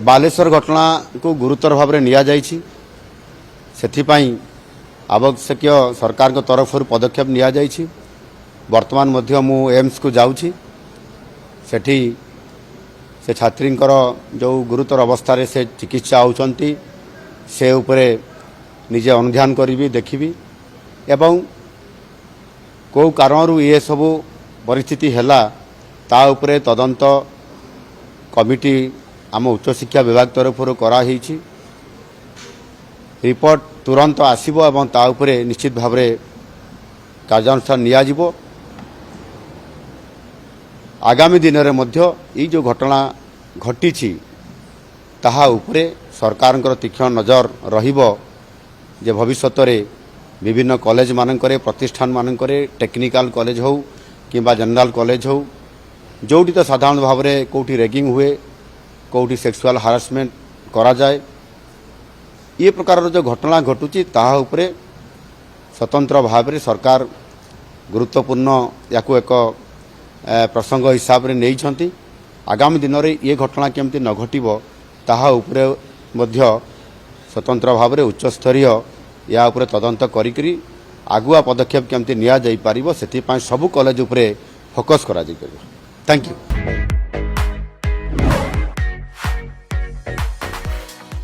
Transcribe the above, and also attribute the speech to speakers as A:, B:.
A: बालेश्वर घटना को गुरुतर भाव में निया जाइछि सेथिपाई आवश्यक सरकार को तरफ पदक्षेप निया जाइछि। वर्तमान मध्य मु एम्स को जाउछि सेठी से छात्रींकर जो गुरुतर अवस्था रे से चिकित्सा होउछंती से उपरे निजे अनुध्यान करी देखी एवं को कारण ये सब परिस्थिति हैला ता उपरे तदंत कमिटी आम उच्च शिक्षा विभाग तरफ करा हिछि। रिपोर्ट तुरंत आसीबो एवं ता उपरे निश्चित भाव में कार्यानुष्ठान निया जिवो। आगामी दिन में मध्य ई जो घटना घटी ताहा उपरे सरकार तीक्ष्ण नजर रहिबो जे भविष्यत रे विभिन्न कॉलेज मानकरे प्रतिष्ठान मानकरे टेक्निकल कॉलेज हो किंबा जनरल कॉलेज हो जोटी तो साधारण भाव में कोठी रैगिंग हुए कोठी सेक्सुअल हारासमेंट करा जाए ये प्रकार जो घटना घटुची ताहा उपरे स्वतंत्र भाव में सरकार गुरुत्वपूर्ण याकू एक प्रसंग हिसाब से नहीं। आगामी दिन में ये घटना केमती न घटिबो ताहा उपरे मध्य स्वतंत्र भाव में उच्च स्तरीय या उपरे तदंत करी आगुआ पदक्षेप केमती निया जाई पारिबो सेथि पाई सबु कॉलेज उपरे फोकस करा जाई पारिबो। Thank you.